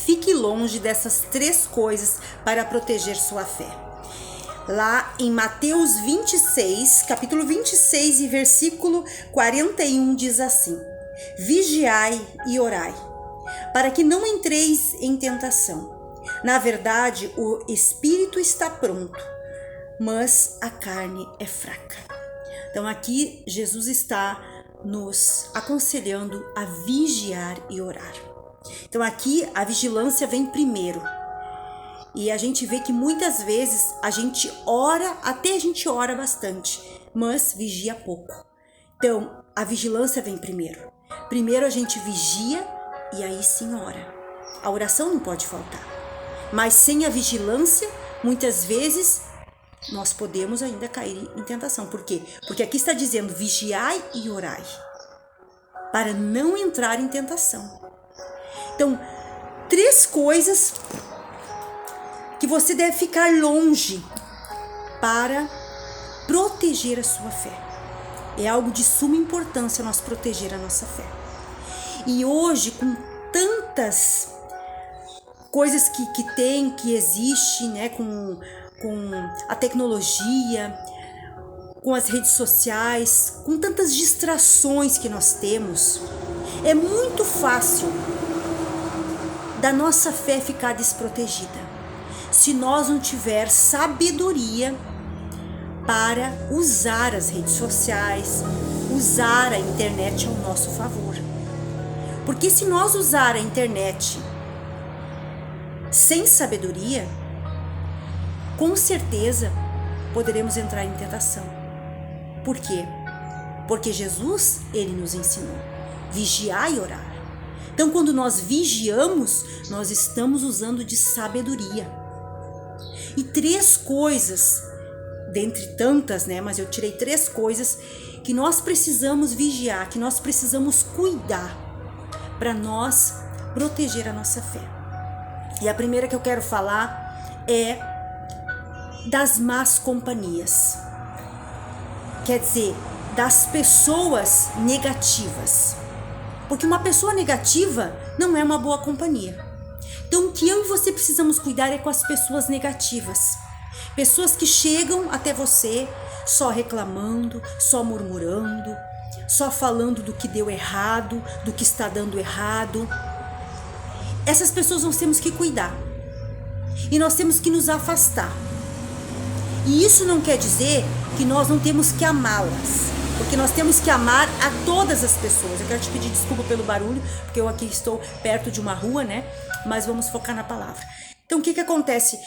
fique longe dessas 3 coisas para proteger sua fé. Lá em Mateus 26, capítulo 26 e versículo 41 diz assim: Vigiai e orai, para que não entreis em tentação. Na verdade, o espírito está pronto, mas a carne é fraca. Então aqui Jesus está nos aconselhando a vigiar e orar. Então aqui a vigilância vem primeiro. E a gente vê que muitas vezes a gente ora, até a gente ora bastante, mas vigia pouco. Então a vigilância vem primeiro. Primeiro a gente vigia e aí sim ora. A oração não pode faltar. Mas sem a vigilância, muitas vezes nós podemos ainda cair em tentação. Por quê? Porque aqui está dizendo vigiai e orai, para não entrar em tentação. Então, 3 coisas que você deve ficar longe para proteger a sua fé. É algo de suma importância nós proteger a nossa fé. E hoje, com tantas coisas que existe, né, com a tecnologia, com as redes sociais, com tantas distrações que nós temos, é muito fácil da nossa fé ficar desprotegida, se nós não tiver sabedoria para usar as redes sociais, usar a internet ao nosso favor. Porque se nós usar a internet sem sabedoria, com certeza poderemos entrar em tentação. Por quê? Porque Jesus, ele nos ensinou vigiar e orar. Então, quando nós vigiamos, nós estamos usando de sabedoria. E 3 coisas, dentre tantas, né? Mas eu tirei 3 coisas que nós precisamos vigiar, que nós precisamos cuidar para nós proteger a nossa fé. E a primeira que eu quero falar é das más companhias. Quer dizer, das pessoas negativas. Porque uma pessoa negativa não é uma boa companhia. Então, o que eu e você precisamos cuidar é com as pessoas negativas. Pessoas que chegam até você só reclamando, só murmurando, só falando do que deu errado, do que está dando errado. Essas pessoas nós temos que cuidar. E nós temos que nos afastar. E isso não quer dizer que nós não temos que amá-las. Porque nós temos que amar a todas as pessoas. Eu quero te pedir desculpa pelo barulho, porque eu aqui estou perto de uma rua, né? Mas vamos focar na palavra. Então, o que acontece?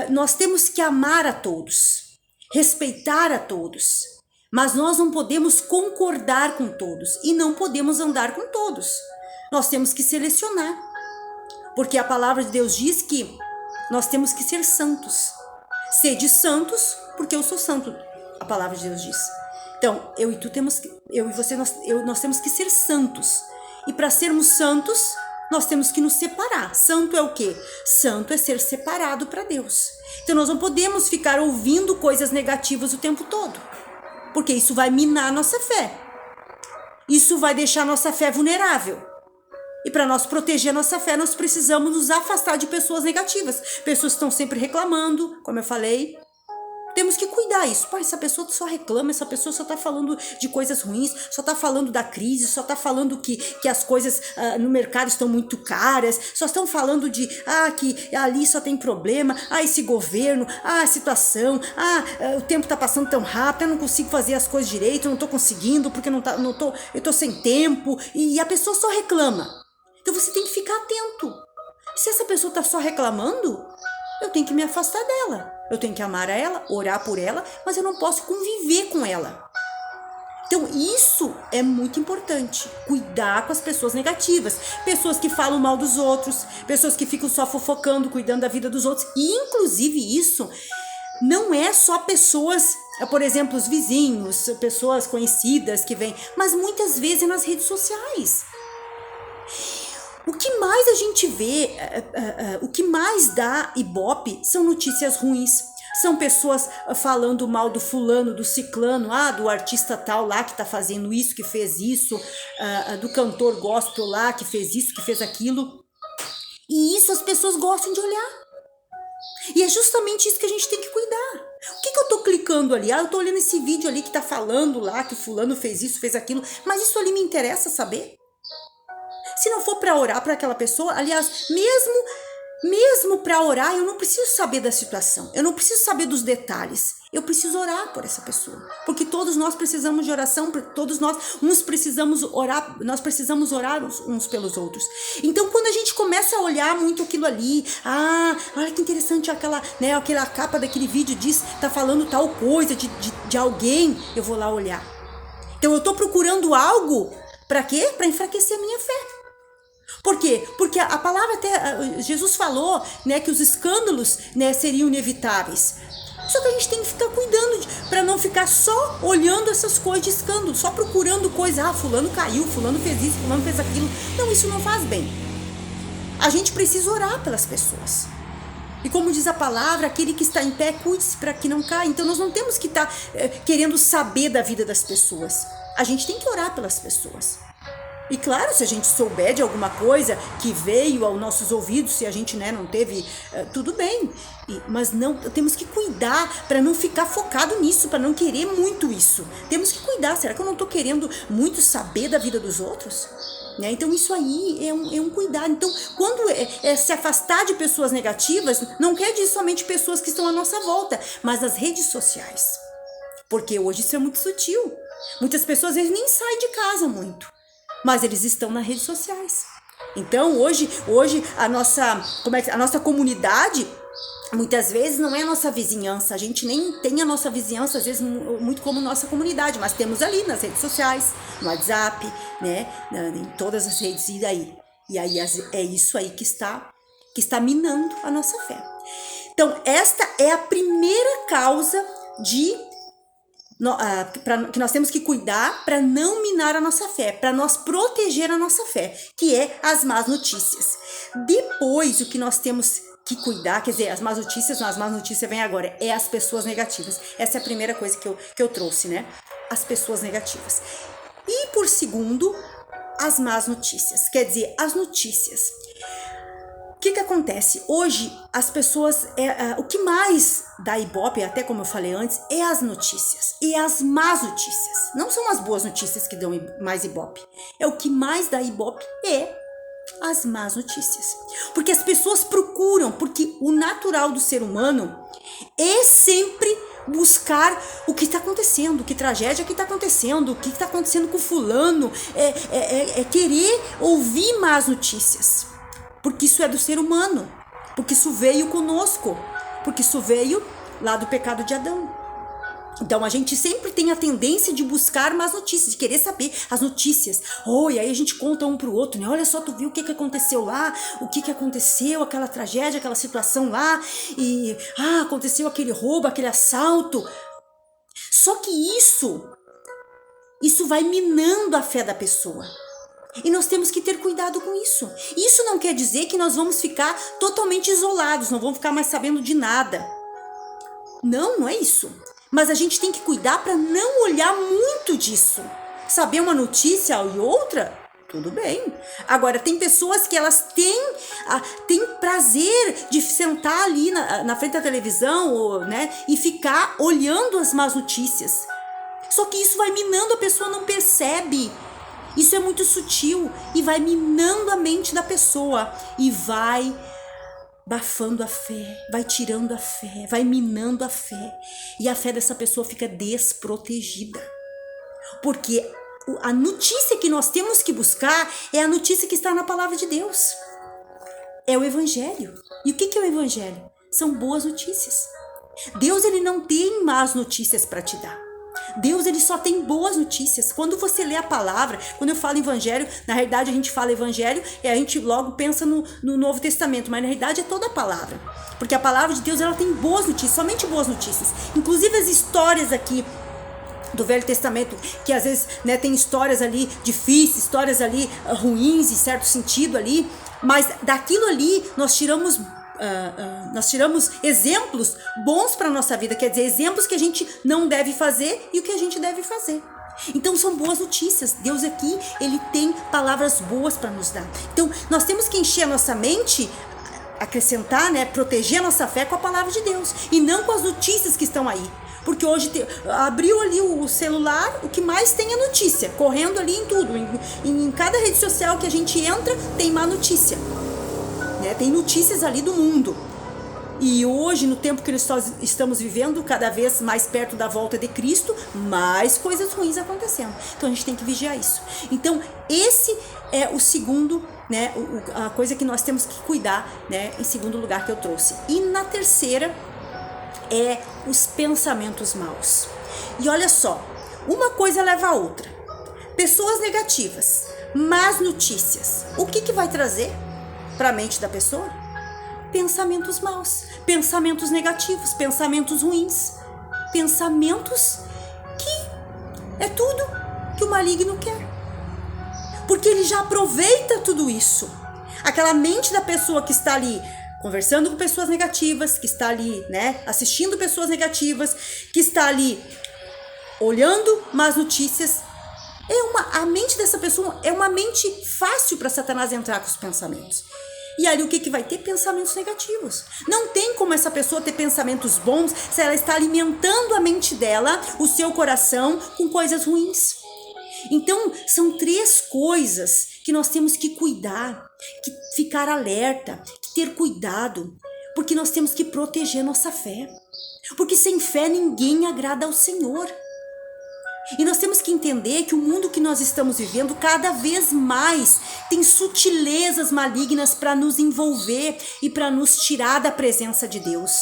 Nós temos que amar a todos, respeitar a todos, mas nós não podemos concordar com todos e não podemos andar com todos. Nós temos que selecionar, porque a palavra de Deus diz que nós temos que ser santos. Sede santos, porque eu sou santo, a palavra de Deus diz. Então, eu e você, nós temos que ser santos. E para sermos santos, nós temos que nos separar. Santo é o quê? Santo é ser separado para Deus. Então, nós não podemos ficar ouvindo coisas negativas o tempo todo, porque isso vai minar a nossa fé. Isso vai deixar a nossa fé vulnerável. E para nós proteger a nossa fé, nós precisamos nos afastar de pessoas negativas. Pessoas que estão sempre reclamando, como eu falei. Temos que cuidar isso. Pô, essa pessoa só reclama, essa pessoa só tá falando de coisas ruins, só tá falando da crise, só tá falando que as coisas no mercado estão muito caras, só estão falando de que ali só tem problema, esse governo, a situação, o tempo tá passando tão rápido, eu não consigo fazer as coisas direito, eu não tô conseguindo, porque eu tô sem tempo, e a pessoa só reclama. Então você tem que ficar atento. Se essa pessoa tá só reclamando, eu tenho que me afastar dela. Eu tenho que amar a ela, orar por ela, mas eu não posso conviver com ela. Então isso é muito importante. Cuidar com as pessoas negativas. Pessoas que falam mal dos outros, pessoas que ficam só fofocando, cuidando da vida dos outros. E inclusive isso não é só pessoas, por exemplo, os vizinhos, pessoas conhecidas que vêm, mas muitas vezes é nas redes sociais. O que mais a gente vê, o que mais dá ibope são notícias ruins. São pessoas falando mal do fulano, do ciclano, do artista tal lá que tá fazendo isso, que fez isso, do cantor gospel lá que fez isso, que fez aquilo. E isso as pessoas gostam de olhar. E é justamente isso que a gente tem que cuidar. O que eu tô clicando ali? Eu tô olhando esse vídeo ali que tá falando lá que fulano fez isso, fez aquilo, mas isso ali me interessa saber? Se não for para orar para aquela pessoa, aliás, mesmo para orar, eu não preciso saber da situação, eu não preciso saber dos detalhes, eu preciso orar por essa pessoa, porque todos nós precisamos de oração, todos nós, precisamos orar, nós precisamos orar uns pelos outros. Então, quando a gente começa a olhar muito aquilo ali, olha que interessante aquela capa daquele vídeo diz, tá falando tal coisa de alguém, eu vou lá olhar. Então, eu tô procurando algo, para quê? Para enfraquecer a minha fé. Por quê? Porque a palavra até, Jesus falou, né, que os escândalos, né, seriam inevitáveis. Só que a gente tem que ficar cuidando para não ficar só olhando essas coisas de escândalo, só procurando coisa, fulano caiu, fulano fez isso, fulano fez aquilo. Não, isso não faz bem. A gente precisa orar pelas pessoas. E como diz a palavra, aquele que está em pé, cuide-se para que não caia. Então nós não temos que estar querendo saber da vida das pessoas. A gente tem que orar pelas pessoas. E claro, se a gente souber de alguma coisa que veio aos nossos ouvidos, se a gente, né, não teve, tudo bem. Mas não, temos que cuidar para não ficar focado nisso, para não querer muito isso. Temos que cuidar. Será que eu não estou querendo muito saber da vida dos outros? Né? Então isso aí é um cuidado. Então quando se afastar de pessoas negativas, não quer dizer somente pessoas que estão à nossa volta, mas as redes sociais. Porque hoje isso é muito sutil. Muitas pessoas às vezes nem saem de casa muito, mas eles estão nas redes sociais. Então hoje a nossa comunidade, muitas vezes não é a nossa vizinhança, a gente nem tem a nossa vizinhança às vezes muito como nossa comunidade, mas temos ali nas redes sociais, no WhatsApp, né, em todas as redes, e aí é isso aí que está minando a nossa fé. Então esta é a primeira causa que nós temos que cuidar para não minar a nossa fé, para nós proteger a nossa fé, que é as más notícias. Depois, o que nós temos que cuidar, quer dizer, as más notícias vêm agora, é as pessoas negativas. Essa é a primeira coisa que eu trouxe, né? As pessoas negativas. E por segundo, as más notícias, quer dizer, as notícias. O que acontece? Hoje, as pessoas, o que mais dá ibope, até como eu falei antes, é as notícias. E as más notícias. Não são as boas notícias que dão mais ibope. É o que mais dá ibope é as más notícias. Porque as pessoas procuram, porque o natural do ser humano é sempre buscar o que está acontecendo, que tragédia que está acontecendo, o que está acontecendo com fulano, é querer ouvir más notícias. Porque isso é do ser humano, porque isso veio conosco, porque isso veio lá do pecado de Adão. Então a gente sempre tem a tendência de buscar más notícias, de querer saber as notícias. E aí a gente conta um pro outro, né? Olha só, tu viu o que aconteceu lá, o que aconteceu, aquela tragédia, aquela situação lá, e aconteceu aquele roubo, aquele assalto. Só que isso vai minando a fé da pessoa. E nós temos que ter cuidado com isso. Isso não quer dizer que nós vamos ficar totalmente isolados, não vamos ficar mais sabendo de nada. Não é isso. Mas a gente tem que cuidar para não olhar muito disso. Saber uma notícia e outra, tudo bem. Agora, tem pessoas que elas têm prazer de sentar ali na frente da televisão, né, e ficar olhando as más notícias. Só que isso vai minando, a pessoa não percebe. Isso é muito sutil e vai minando a mente da pessoa e vai bafando a fé, vai tirando a fé, vai minando a fé. E a fé dessa pessoa fica desprotegida. Porque a notícia que nós temos que buscar é a notícia que está na palavra de Deus. É o Evangelho. E o que é o Evangelho? São boas notícias. Deus, ele não tem más notícias para te dar. Deus, ele só tem boas notícias. Quando você lê a palavra, quando eu falo evangelho, na realidade a gente fala evangelho e a gente logo pensa no Novo Testamento, mas na realidade é toda a palavra. Porque a palavra de Deus, ela tem boas notícias, somente boas notícias. Inclusive as histórias aqui do Velho Testamento, que às vezes, né, tem histórias ali difíceis, histórias ali ruins, em certo sentido ali, mas daquilo ali nós tiramos exemplos bons para a nossa vida, quer dizer, exemplos que a gente não deve fazer e o que a gente deve fazer. Então são boas notícias. Deus aqui, Ele tem palavras boas para nos dar. Então nós temos que encher a nossa mente, acrescentar, né, proteger a nossa fé com a palavra de Deus e não com as notícias que estão aí. Porque hoje abriu ali o celular, o que mais tem é notícia, correndo ali em tudo. Em cada rede social que a gente entra, tem má notícia, né? Tem notícias ali do mundo. E hoje, no tempo que nós estamos vivendo, cada vez mais perto da volta de Cristo, mais coisas ruins acontecendo. Então a gente tem que vigiar isso. Então esse é o segundo, né, a coisa que nós temos que cuidar, né, em segundo lugar que eu trouxe. E na terceira é os pensamentos maus. E olha só, uma coisa leva a outra. Pessoas negativas, más notícias. O que vai trazer para a mente da pessoa? Pensamentos maus, pensamentos negativos, pensamentos ruins, pensamentos que é tudo que o maligno quer. Porque ele já aproveita tudo isso. Aquela mente da pessoa que está ali conversando com pessoas negativas, que está ali, né, assistindo pessoas negativas, que está ali olhando más notícias, a mente dessa pessoa é uma mente fácil para Satanás entrar com os pensamentos. E ali o que vai ter? Pensamentos negativos. Não tem como essa pessoa ter pensamentos bons se ela está alimentando a mente dela, o seu coração, com coisas ruins. Então, são 3 coisas que nós temos que cuidar, que ficar alerta, que ter cuidado, porque nós temos que proteger nossa fé. Porque sem fé ninguém agrada ao Senhor. E nós temos que entender que o mundo que nós estamos vivendo cada vez mais tem sutilezas malignas para nos envolver e para nos tirar da presença de Deus.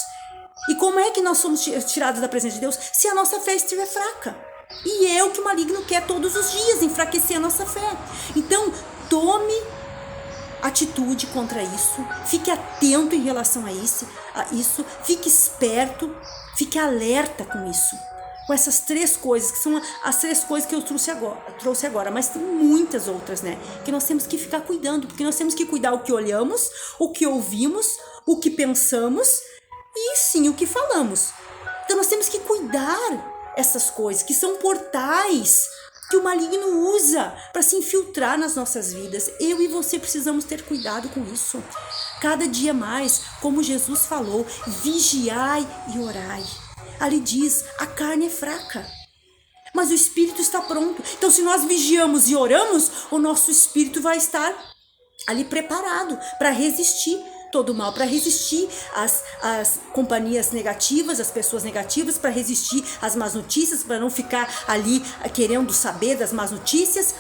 E como é que nós somos tirados da presença de Deus? Se a nossa fé estiver fraca. E é o que o maligno quer todos os dias, enfraquecer a nossa fé. Então, tome atitude contra isso, fique atento em relação a isso, fique esperto, fique alerta com isso. Com essas 3 coisas, que são as 3 coisas que eu trouxe agora, mas tem muitas outras, né? Que nós temos que ficar cuidando, porque nós temos que cuidar o que olhamos, o que ouvimos, o que pensamos e sim o que falamos. Então nós temos que cuidar essas coisas, que são portais que o maligno usa para se infiltrar nas nossas vidas. Eu e você precisamos ter cuidado com isso. Cada dia mais, como Jesus falou, vigiai e orai. Ali diz, a carne é fraca, mas o espírito está pronto. Então se nós vigiamos e oramos, o nosso espírito vai estar ali preparado para resistir todo o mal, para resistir às companhias negativas, às pessoas negativas, para resistir às más notícias, para não ficar ali querendo saber das más notícias.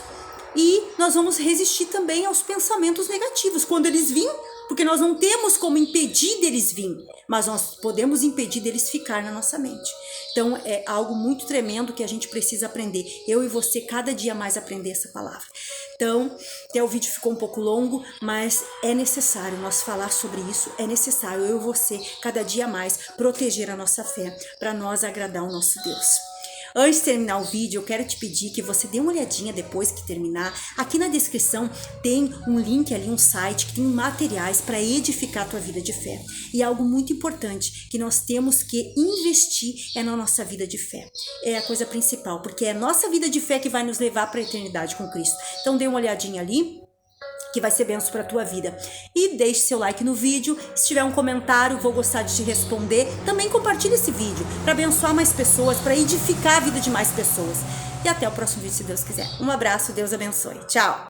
E nós vamos resistir também aos pensamentos negativos quando eles virem, porque nós não temos como impedir deles vir, mas nós podemos impedir deles ficar na nossa mente. Então é algo muito tremendo que a gente precisa aprender. Eu e você cada dia mais aprender essa palavra. Então, até o vídeo ficou um pouco longo, mas é necessário nós falar sobre isso, é necessário eu e você cada dia mais proteger a nossa fé para nós agradar o nosso Deus. Antes de terminar o vídeo, eu quero te pedir que você dê uma olhadinha depois que terminar. Aqui na descrição tem um link ali, um site que tem materiais para edificar a tua vida de fé. E algo muito importante que nós temos que investir é na nossa vida de fé. É a coisa principal, porque é a nossa vida de fé que vai nos levar para a eternidade com Cristo. Então dê uma olhadinha ali, que vai ser bênção para a tua vida. E deixe seu like no vídeo. Se tiver um comentário, vou gostar de te responder. Também compartilhe esse vídeo para abençoar mais pessoas, para edificar a vida de mais pessoas. E até o próximo vídeo, se Deus quiser. Um abraço, Deus abençoe. Tchau!